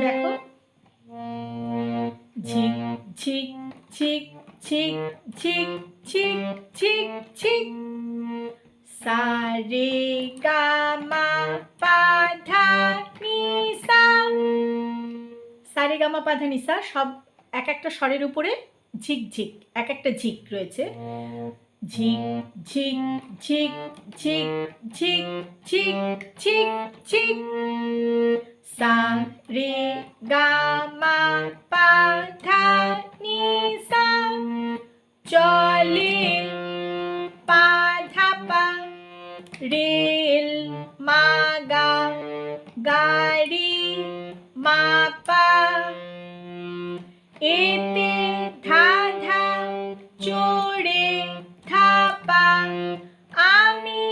দেখো, ঝিক ঝিক ঝিক ঝিক ঝিক ঝিক ঝিক ঝিক, সা রে গা মা পা ধা নি সা। সা রে গা মা পা ধা নি সা সব এক একটা স্বরের উপরে ঝিক ঝিক, এক একটা ঝিক রয়েছে। ঝিক ঝিক ঝিক ঝিক ঝিক ঝিক ঝিক ঝিক, সা রে গা মা পা ধা নি সা। চলে পা ধা পা, রেল মা গা, গাড়ি মা পা। এতে ধা ধা, চড়ে ধাপা, আমি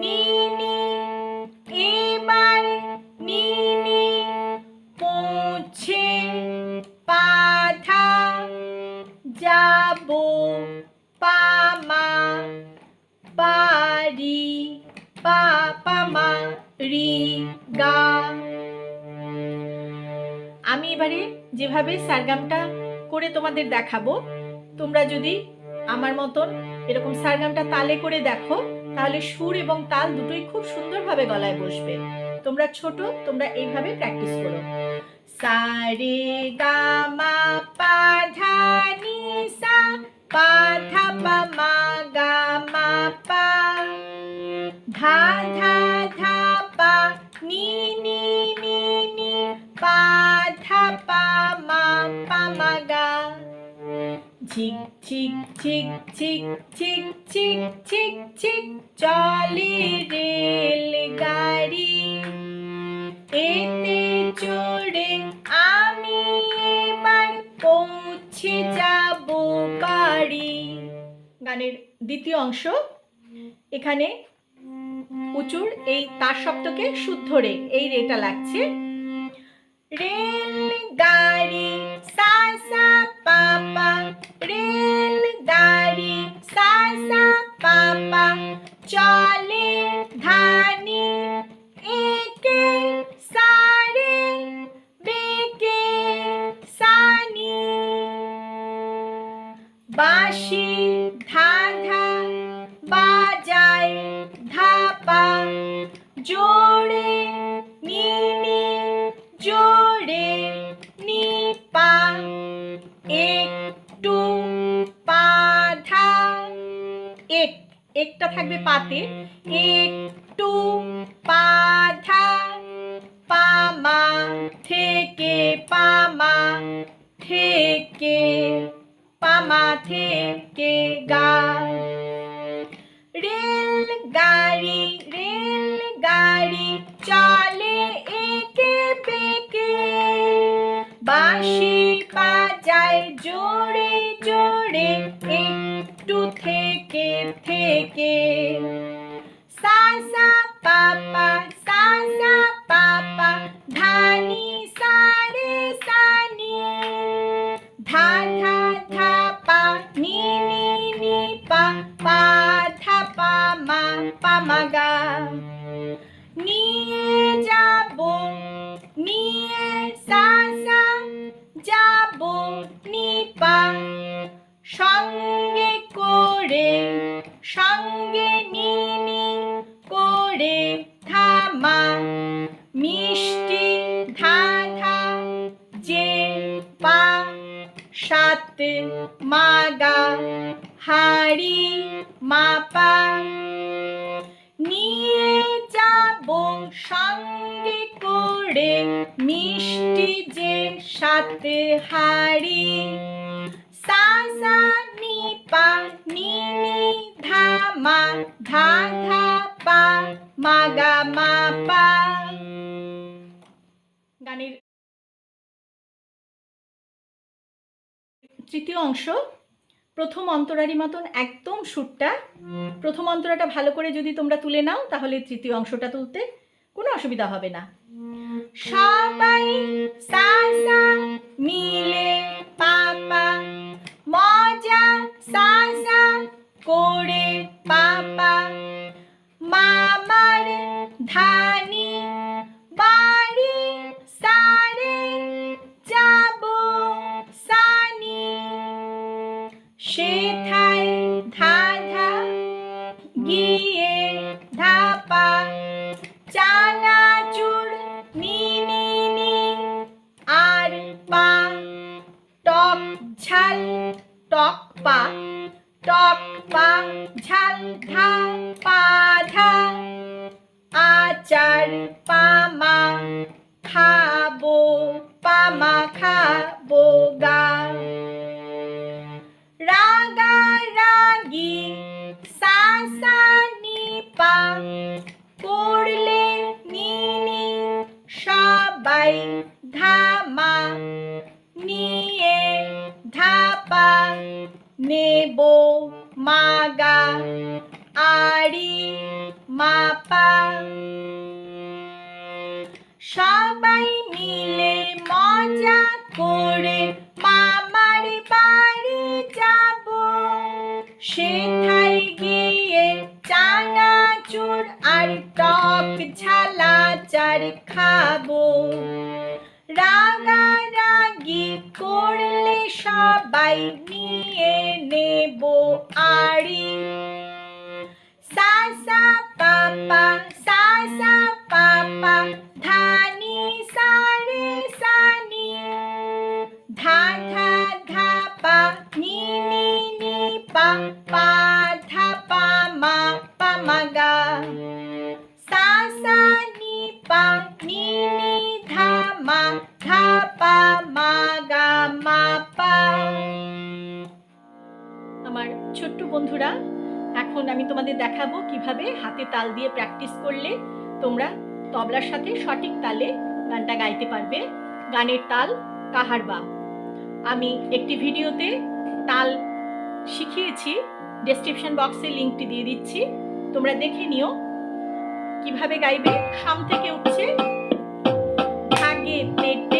নিনি এবার নিনি, পৌঁছে পাধা, যাবো পামা, বাড়ি পামা রি গা। আমি এবারে যেভাবে সারগামটা করে তোমাদের দেখাবো, তোমরা যদি আমার মতন এরকম সারগামটা তালে করে দেখো, তাহলে সুর এবং তাল দুটোই খুব সুন্দরভাবে গলায় বসবে। তোমরা ছোট, তোমরা এইভাবে প্র্যাকটিস করো। সা রে গা মা পা ধা নি সা, পা ধা পা মা গা মা পা, ধা ধা ধা পা নি নি নি নি, পা ধা পা মা পা মা গা। ঝিক ঝিক ঝিক ঝিক ঝিক ঝিক ঝিক ঝিক, চলে রেল গাড়ি, এতে চড়ে আমি এবার পৌঁছে যাব বাড়ি। গানের দ্বিতীয় অংশ, এখানে উঁচুর এই তার সপ্তকে শুদ্ধ রে, এই রেটা লাগছে। রেল গাড়ি সা সা পা পা, রেল গাড়ি সা সা পা পা, চলে ধানি একে সারে, বেকে সানি, বাঁশি ধা ধা, বাজায় ধাপা, জোরে নিনি জোরে নিপা, একটু পাধা, এক একটা থাকবে পাতে, একটু পাধা, পামা থেকে পামা থেকে, পামা থেকে গা। রেল গাড়ি চলে একে বেকে, বাঁশি বাজায় জোরে জোরে, একটু থেকে থেকে, সা সা পা পা, সা সা পা পা, ধানি সারে সানি, ধা ধা ধা পা নি নি নি পা, পা ধা পা মা পা মা গা। নিয়ে যাবো নিয়ে সা সা, যাবো নিপা, সঙ্গে করে সঙ্গে নিনি করে থামা, মিষ্টি ধা ধা, যে পা, সাথে মাগা, হাড়ি মাপা, নিয়ে যাবো সঙ্গে করে মিষ্টি যে সাথে হাড়ি, সা সা নি পা নি নি ধা মা, ধা ধা পা মা গা মা পা। গানের তৃতীয় অংশ, প্রথম অন্তরারী মতন একদম সুরটা, প্রথম অন্তরাটা ভালো করে যদি তোমরা তুলে নাও, তাহলে তৃতীয় অংশটা তুলতে কোনো অসুবিধা হবে না। সবাই সা সা মিলে পাপা, মজা সা সা করে পাপা, মামার ধানি বাড়ি সারে ঝাল ধা পা ধা আচার পামা খাবো পামা খাবো গা রাগা রাগি সা সা নি পা করলে নিনি সবাই ধামা নিয়ে ধাপা নেব মাগা আড়ি মাপা সবাই মিলে মজা করে মামার বাড়ি যাব সেথায় গিয়ে চানাচুর আর টক ঝালা চার খাবো রাগারাগি করলে সবাই নিয়ে নেব আড়ি সা সা পাপা ধানি সারে সানি ধা ধা ধা পা নি নি নি পা পা ধা পা মা গা সা সা নি পা নি নি ধা পা মা গা মা পা। আমার ছোট্ট বন্ধুরা, এখন আমি তোমাদের দেখাবো কিভাবে হাতে তাল দিয়ে প্র্যাকটিস করলে তোমরা তবলার সাথে সঠিক তালে গানটা গাইতে পারবে। গানের তাল কাহারবা। আমি একটি ভিডিওতে তাল শিখিয়েছি, ডেসক্রিপশন বক্সে লিঙ্কটি দিয়ে দিচ্ছি, তোমরা দেখে নিও কিভাবে গাইবে। সাম থেকে উঠছে ধাগে পেট